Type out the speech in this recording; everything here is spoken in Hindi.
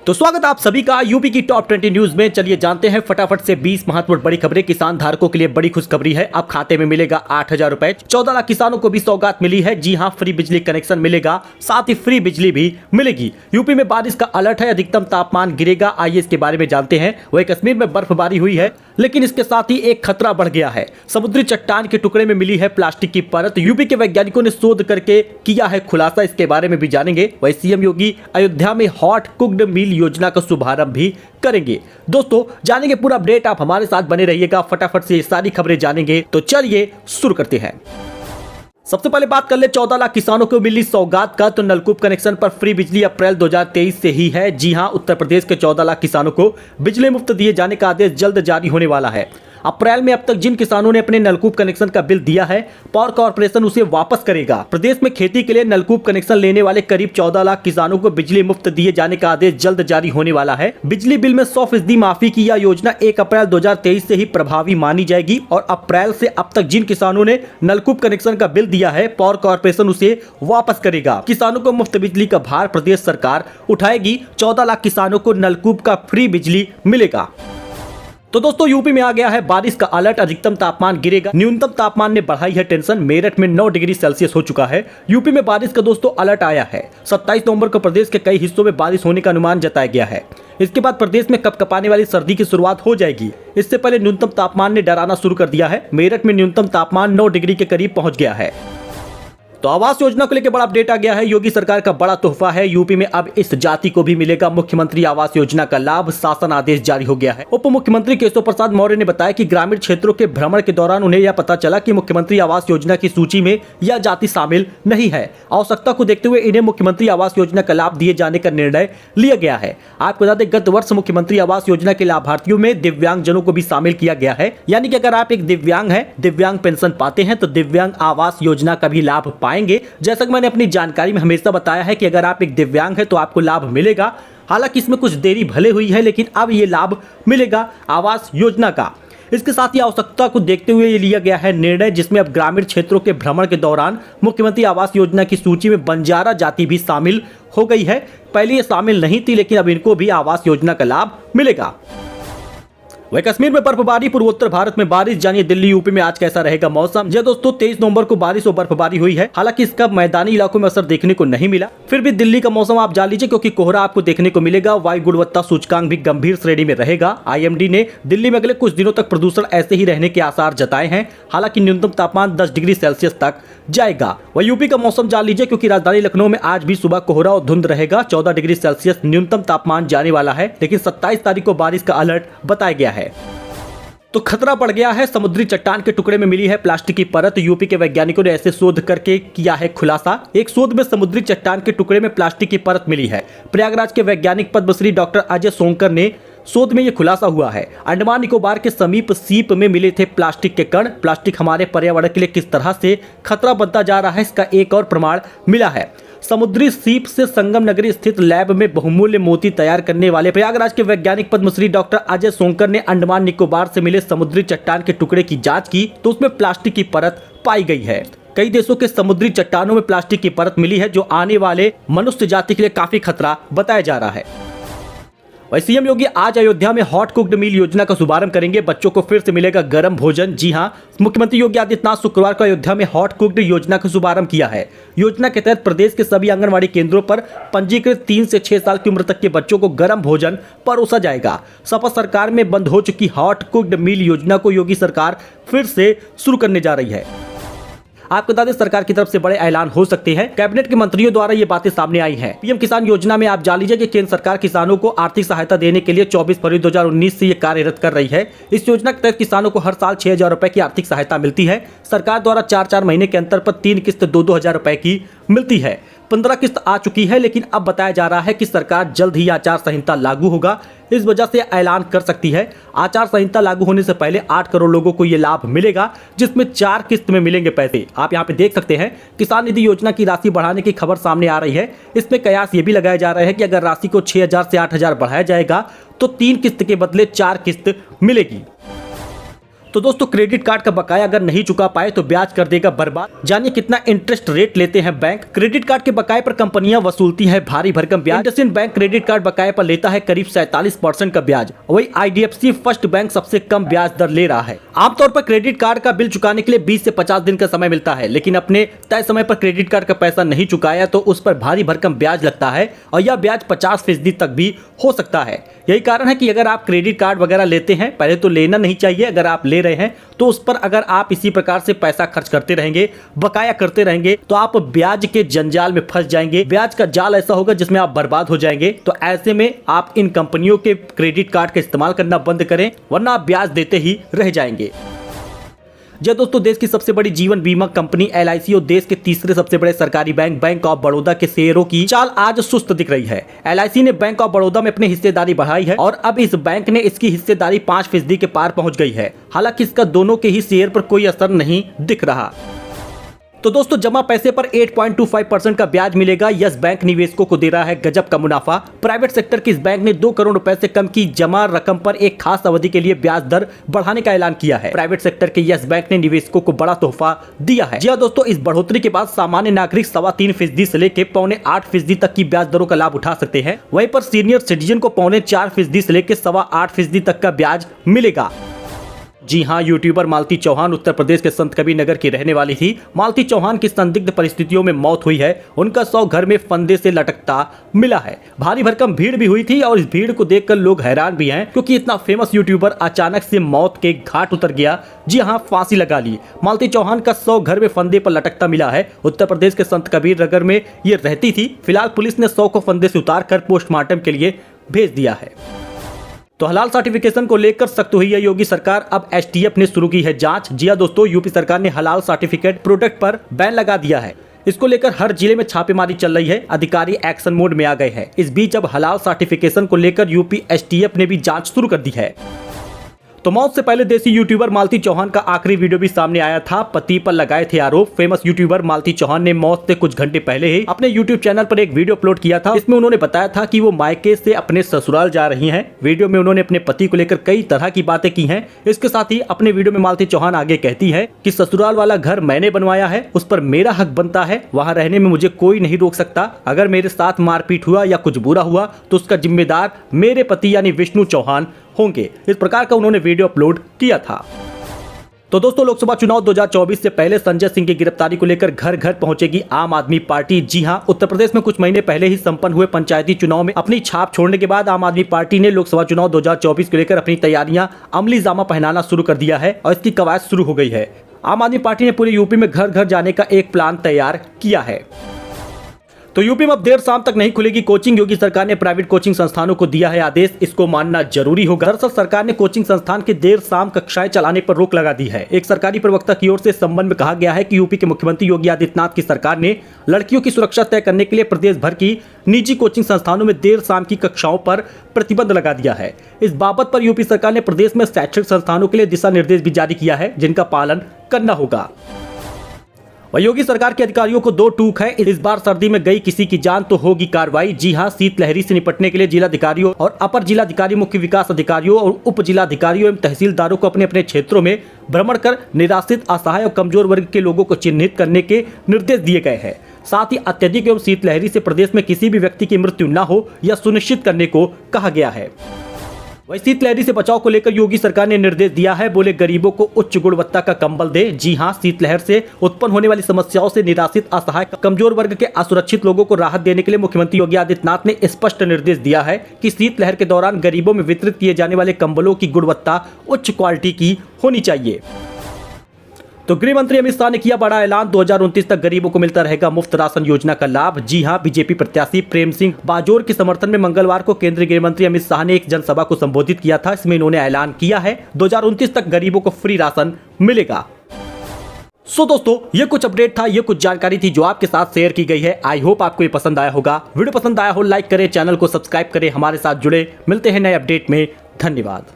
तो स्वागत आप सभी का यूपी की टॉप 20 न्यूज में। चलिए जानते हैं फटाफट से 20 महत्वपूर्ण बड़ी खबरें। किसान धारकों के लिए बड़ी खुशखबरी है, अब खाते में मिलेगा 8,000 रुपए। 14 लाख किसानों को भी सौगात मिली है। जी हां, फ्री बिजली कनेक्शन मिलेगा, साथ ही फ्री बिजली भी मिलेगी। यूपी में बारिश का अलर्ट है, अधिकतम तापमान गिरेगा। आइए इसके बारे में जानते हैं। वही कश्मीर में बर्फबारी हुई है, लेकिन इसके साथ ही एक खतरा बढ़ गया है। समुद्री चट्टान के टुकड़े में मिली है प्लास्टिक की परत। यूपी के वैज्ञानिकों ने शोध करके किया है खुलासा, इसके बारे में भी जानेंगे। वही सीएम योगी अयोध्या में हॉट कुक्ड मील योजना का शुभारंभ भी करेंगे। दोस्तों जानेंगे पूरा अपडेट, आप हमारे साथ बने रहिएगा। फटाफट से ये सारी खबरें जानेंगे, तो चलिए शुरू करते हैं। सबसे पहले बात कर ले 14 लाख किसानों को मिली सौगात का। तो नलकूप कनेक्शन पर फ्री बिजली अप्रैल 2023 से ही है। जी हां, उत्तर प्रदेश के 14 लाख किसानों को बिजली मुफ्त दिए जाने का आदेश जल्द जारी होने वाला है। अप्रैल में अब तक जिन किसानों ने अपने नलकूप कनेक्शन का बिल दिया है, पावर कॉर्पोरेशन उसे वापस करेगा। प्रदेश में खेती के लिए नलकूप कनेक्शन लेने वाले करीब 14 लाख किसानों को बिजली मुफ्त दिए जाने का आदेश जल्द जारी होने वाला है। बिजली बिल में 100% माफी की यह योजना 1 अप्रैल 2023 से ही प्रभावी मानी जाएगी और अप्रैल से अब तक जिन किसानों ने नलकूप कनेक्शन का बिल दिया है, पावर कॉर्पोरेशन उसे वापस करेगा। किसानों को मुफ्त बिजली का भार प्रदेश सरकार उठाएगी। 14 लाख किसानों को नलकूप का फ्री बिजली मिलेगा। तो दोस्तों यूपी में आ गया है बारिश का अलर्ट, अधिकतम तापमान गिरेगा। न्यूनतम तापमान ने बढ़ाई है टेंशन। मेरठ में 9 डिग्री सेल्सियस हो चुका है। यूपी में बारिश का दोस्तों अलर्ट आया है। 27 नवंबर को प्रदेश के कई हिस्सों में बारिश होने का अनुमान जताया गया है। इसके बाद प्रदेश में कपकपाने वाली सर्दी की शुरुआत हो जाएगी। इससे पहले न्यूनतम तापमान ने डराना शुरू कर दिया है। मेरठ में न्यूनतम तापमान 9 डिग्री के करीब पहुंच गया है। तो आवास योजना को लेकर बड़ा अपडेट आ गया है। योगी सरकार का बड़ा तोहफा है। यूपी में अब इस जाति को भी मिलेगा मुख्यमंत्री आवास योजना का लाभ। शासन आदेश जारी हो गया है। उप मुख्यमंत्री केशव प्रसाद मौर्य ने बताया कि ग्रामीण क्षेत्रों के भ्रमण के दौरान उन्हें यह पता चला कि मुख्यमंत्री आवास योजना की सूची में यह जाति शामिल नहीं है। आवश्यकता को देखते हुए इन्हें मुख्यमंत्री आवास योजना का लाभ दिए जाने का निर्णय लिया गया है। आपको बता दें, गत वर्ष मुख्यमंत्री आवास योजना के लाभार्थियों में दिव्यांगजनों को भी शामिल किया गया है। यानी कि अगर आप एक दिव्यांग हैं, दिव्यांग पेंशन पाते हैं, तो दिव्यांग आवास योजना का भी लाभ पाएंगे। जैसा कि मैंने अपनी जानकारी में हमेशा बताया है कि अगर आप एक दिव्यांग हैं तो आपको लाभ मिलेगा। हालांकि इसमें कुछ देरी भले हुई है, लेकिन अब ये लाभ मिलेगा आवास योजना का। इसके साथ ही आवश्यकता को देखते हुए ये लिया गया है निर्णय, जिसमें अब ग्रामीण क्षेत्रों के भ्रमण के दौरान मुख्यमंत्री आवास योजना की सूची में बंजारा जाति भी शामिल हो गई है। पहले ये शामिल नहीं थी, लेकिन अब इनको भी आवास योजना का लाभ मिलेगा। वह कश्मीर में बर्फबारी, पूर्वोत्तर भारत में बारिश। जानिए दिल्ली यूपी में आज कैसा रहेगा मौसम। जी दोस्तों, 23 नवंबर को बारिश और बर्फबारी हुई है। हालांकि इसका मैदानी इलाकों में असर देखने को नहीं मिला। फिर भी दिल्ली का मौसम आप जान लीजिए, क्योंकि कोहरा आपको देखने को मिलेगा। वायु गुणवत्ता सूचकांक भी गंभीर श्रेणी में रहेगा। IMD ने दिल्ली में अगले कुछ दिनों तक प्रदूषण ऐसे ही रहने के आसार जताए हैं। हालांकि न्यूनतम तापमान 10 डिग्री सेल्सियस तक जाएगा। वह यूपी का मौसम जान लीजिए, क्योंकि राजधानी लखनऊ में आज भी सुबह कोहरा और धुंध रहेगा। 14 डिग्री सेल्सियस न्यूनतम तापमान जाने वाला है, लेकिन 27 तारीख को बारिश का अलर्ट बताया गया है। तो खतरा बढ़ गया है। समुद्री चट्टान के टुकड़े में मिली है प्लास्टिक की परत। यूपी के वैज्ञानिकों ने ऐसे शोध करके किया है खुलासा। एक शोध में समुद्री चट्टान के टुकड़े में प्लास्टिक की परत मिली है। प्रयागराज के वैज्ञानिक पद्मश्री डॉक्टर अजय सोंकर ने शोध में यह खुलासा हुआ है। अंडमान निकोबार के समीप सीप में मिले थे प्लास्टिक के कण। प्लास्टिक हमारे पर्यावरण के लिए किस तरह से खतरा बनता जा रहा है, इसका एक और प्रमाण मिला है। समुद्री सीप से संगम नगरी स्थित लैब में बहुमूल्य मोती तैयार करने वाले प्रयागराज के वैज्ञानिक पद्मश्री डॉक्टर अजय सोंकर ने अंडमान निकोबार से मिले समुद्री चट्टान के टुकड़े की जांच की, तो उसमें प्लास्टिक की परत पाई गई है। कई देशों के समुद्री चट्टानों में प्लास्टिक की परत मिली है, जो आने वाले मनुष्य जाति के लिए काफी खतरा बताया जा रहा है। वही सीएम योगी आज अयोध्या में हॉट कुक्ड मील योजना का शुभारंभ करेंगे। बच्चों को फिर से मिलेगा गर्म भोजन। जी हां, मुख्यमंत्री योगी आदित्यनाथ शुक्रवार को अयोध्या में हॉट कुक्ड योजना का शुभारंभ किया है। योजना के तहत प्रदेश के सभी आंगनबाड़ी केंद्रों पर पंजीकृत 3 से 6 साल की उम्र तक के बच्चों को गर्म भोजन परोसा जाएगा। सपा सरकार में बंद हो चुकी हॉट कुक्ड मील योजना को योगी सरकार फिर से शुरू करने जा रही है। आपको बता दें, सरकार की तरफ से बड़े ऐलान हो सकते हैं। कैबिनेट के मंत्रियों द्वारा ये बातें सामने आई हैं। पीएम किसान योजना में आप जान लीजिए कि केंद्र सरकार किसानों को आर्थिक सहायता देने के लिए 24 फरवरी 2019 से ये कार्यरत कर रही है। इस योजना के तहत किसानों को हर साल 6,000 रुपए की आर्थिक सहायता मिलती है। सरकार द्वारा 4-4 महीने के अंतर पर 3 किस्त 2-2 हजार रुपए की मिलती है। 15 किस्त आ चुकी है, लेकिन अब बताया जा रहा है कि सरकार जल्द ही आचार संहिता लागू होगा, इस वजह से ऐलान कर सकती है। आचार संहिता लागू होने से पहले 8 करोड़ लोगों को यह लाभ मिलेगा, जिसमें 4 किस्त में मिलेंगे पैसे। आप यहां पे देख सकते हैं, किसान निधि योजना की राशि बढ़ाने की खबर सामने आ रही है। इसमें कयास ये भी लगाया जा रहा है कि अगर राशि को 6,000 से 8,000 बढ़ाया जाएगा तो 3 किस्त के बदले 4 किस्त मिलेगी। तो दोस्तों क्रेडिट कार्ड का बकाया अगर नहीं चुका पाए तो ब्याज कर देगा बर्बाद। जानिए कितना इंटरेस्ट रेट लेते हैं बैंक। क्रेडिट कार्ड के बकाये पर कंपनियां वसूलती है भारी भरकम ब्याज। इंडसइंड बैंक क्रेडिट कार्ड बकाये पर लेता है करीब 47% का ब्याज। वही IDFC फर्स्ट बैंक सबसे कम ब्याज दर ले रहा है। आमतौर पर क्रेडिट कार्ड का बिल चुकाने के लिए 20 से 50 दिन का समय मिलता है, लेकिन अपने तय समय पर क्रेडिट कार्ड का पैसा नहीं चुकाया तो उस पर भारी भरकम ब्याज लगता है और यह ब्याज 50% तक भी हो सकता है। यही कारण है कि अगर आप क्रेडिट कार्ड वगैरह लेते हैं, पहले तो लेना नहीं चाहिए। अगर आप ले रहे हैं तो उस पर अगर आप इसी प्रकार से पैसा खर्च करते रहेंगे, बकाया करते रहेंगे, तो आप ब्याज के जंजाल में फंस जाएंगे। ब्याज का जाल ऐसा होगा जिसमें आप बर्बाद हो जाएंगे। तो ऐसे में आप इन कंपनियों के क्रेडिट कार्ड का इस्तेमाल करना बंद करें, वरना आप ब्याज देते ही रह जाएंगे। जी दोस्तों, देश की सबसे बड़ी जीवन बीमा कंपनी LIC और देश के तीसरे सबसे बड़े सरकारी बैंक ऑफ बड़ौदा के शेयरों की चाल आज सुस्त दिख रही है। LIC ने बैंक ऑफ बड़ौदा में अपनी हिस्सेदारी बढ़ाई है और अब इस बैंक ने इसकी हिस्सेदारी 5% के पार पहुंच गई है। हालांकि इसका दोनों के ही शेयर पर कोई असर नहीं दिख रहा। तो दोस्तों, जमा पैसे पर 8.25% का ब्याज मिलेगा। यस बैंक निवेशकों को दे रहा है गजब का मुनाफा। प्राइवेट सेक्टर के इस बैंक ने 2 करोड़ रुपए से कम की जमा रकम पर एक खास अवधि के लिए ब्याज दर बढ़ाने का ऐलान किया है। प्राइवेट सेक्टर के यस बैंक ने निवेशकों को बड़ा तोहफा दिया है। जी हां दोस्तों, इस बढ़ोतरी के बाद सामान्य नागरिक 3.25% से लेकर 3.25% तक की ब्याज दरों का लाभ उठा सकते हैं। वहीं पर सीनियर सिटीजन को 4.25% से लेकर 8.25% तक का ब्याज मिलेगा। जी हां, यूट्यूबर मालती चौहान उत्तर प्रदेश के संत कबीर नगर की रहने वाली थी। मालती चौहान की संदिग्ध परिस्थितियों में मौत हुई है। उनका शव घर में फंदे से लटकता मिला है। भारी भरकम भीड़ भी हुई थी और इस भीड़ को देखकर लोग हैरान भी हैं, क्योंकि इतना फेमस यूट्यूबर अचानक से मौत के घाट उतर गया। जी हां, फांसी लगा ली। मालती चौहान का शव घर में फंदे पर लटकता मिला है। उत्तर प्रदेश के संत कबीर नगर में ये रहती थी। फिलहाल पुलिस ने शव को फंदे से उतार कर पोस्टमार्टम के लिए भेज दिया है। तो हलाल सर्टिफिकेशन को लेकर सख्त हुई है योगी सरकार। अब STF ने शुरू की है जांच। जी हां दोस्तों, यूपी सरकार ने हलाल सर्टिफिकेट प्रोडक्ट पर बैन लगा दिया है। इसको लेकर हर जिले में छापेमारी चल रही है। अधिकारी एक्शन मोड में आ गए हैं। इस बीच अब हलाल सर्टिफिकेशन को लेकर यूपी STF ने भी जांच शुरू कर दी है। तो मौत से पहले देसी यूट्यूबर मालती चौहान का आखिरी वीडियो भी सामने आया था। पति पर लगाए थे आरोप। फेमस यूट्यूबर मालती चौहान ने मौत से कुछ घंटे पहले ही अपने यूट्यूब चैनल पर एक वीडियो अपलोड किया था। इसमें उन्होंने बताया था कि वो मायके से अपने ससुराल जा रही हैं। वीडियो में उन्होंने अपने पति को लेकर कई तरह की बातें की हैं। इसके साथ ही अपने वीडियो में मालती चौहान आगे कहती है कि ससुराल वाला घर मैंने बनवाया है, उस पर मेरा हक बनता है, वहां रहने में मुझे कोई नहीं रोक सकता। अगर मेरे साथ मारपीट हुआ या कुछ बुरा हुआ तो उसका जिम्मेदार मेरे पति यानी विष्णु चौहान होंगे। इस प्रकार का उन्होंने वीडियो अपलोड किया था। तो दोस्तों, लोकसभा चुनाव 2024 से पहले संजय सिंह की गिरफ्तारी को लेकर घर घर पहुंचेगी आम आदमी पार्टी। जी हां, उत्तर प्रदेश में कुछ महीने पहले ही संपन्न हुए पंचायती चुनाव में अपनी छाप छोड़ने के बाद आम आदमी पार्टी ने लोकसभा चुनाव 2024 को लेकर अपनी तैयारियां अमली जामा पहनाना शुरू कर दिया है और इसकी कवायद शुरू हो गई है। आम आदमी पार्टी ने पूरे यूपी में घर घर जाने का एक प्लान तैयार किया है। तो यूपी में अब देर शाम तक नहीं खुलेगी कोचिंग। योगी सरकार ने प्राइवेट कोचिंग संस्थानों को दिया है आदेश। इसको मानना जरूरी होगा। दरअसल सरकार ने कोचिंग संस्थान के देर शाम कक्षाएं चलाने पर रोक लगा दी है। एक सरकारी प्रवक्ता की ओर से इस संबंध में कहा गया है कि यूपी के मुख्यमंत्री योगी आदित्यनाथ की सरकार ने लड़कियों की सुरक्षा तय करने के लिए प्रदेश भर की निजी कोचिंग संस्थानों में देर शाम की कक्षाओं पर प्रतिबंध लगा दिया है। इस बाबत पर यूपी सरकार ने प्रदेश में शैक्षिक संस्थानों के लिए दिशा निर्देश भी जारी किया है, जिनका पालन करना होगा। योगी सरकार के अधिकारियों को 2 टूक है। इस बार सर्दी में गई किसी की जान तो होगी कार्रवाई। जी हां, शीतलहरी से निपटने के लिए जिलाधिकारियों और अपर जिलाधिकारी, मुख्य विकास अधिकारियों और उप जिलाधिकारियों एवं तहसीलदारों को अपने अपने क्षेत्रों में भ्रमण कर निराश्रित, असहाय और कमजोर वर्ग के लोगों को चिन्हित करने के निर्देश दिए गए हैं। साथ ही अत्यधिक एवं शीतलहरी से प्रदेश में किसी भी व्यक्ति की मृत्यु न हो यह सुनिश्चित करने को कहा गया है। वही शीतलहरी से बचाव को लेकर योगी सरकार ने निर्देश दिया है। बोले गरीबों को उच्च गुणवत्ता का कंबल दे। जी हां, शीतलहर से उत्पन्न होने वाली समस्याओं से निराश्रित, असहाय, कमजोर वर्ग के असुरक्षित लोगों को राहत देने के लिए मुख्यमंत्री योगी आदित्यनाथ ने स्पष्ट निर्देश दिया है कि शीतलहर के दौरान गरीबों में वितरित किए जाने वाले कंबलों की गुणवत्ता उच्च क्वालिटी की होनी चाहिए। तो गृह मंत्री अमित शाह ने किया बड़ा ऐलान। 2029 तक गरीबों को मिलता रहेगा मुफ्त राशन योजना का लाभ। जी हां, बीजेपी प्रत्याशी प्रेम सिंह बाजोर के समर्थन में मंगलवार को केंद्रीय गृह मंत्री अमित शाह ने एक जनसभा को संबोधित किया था। इसमें इन्होंने ऐलान किया है 2029 तक गरीबों को फ्री राशन मिलेगा। दोस्तों, ये कुछ अपडेट था, ये कुछ जानकारी थी जो आपके साथ शेयर की गई है। आई होप आपको ये पसंद आया होगा। वीडियो पसंद आया हो लाइक करें, चैनल को सब्सक्राइब करें, हमारे साथ जुड़े। मिलते हैं नए अपडेट में। धन्यवाद।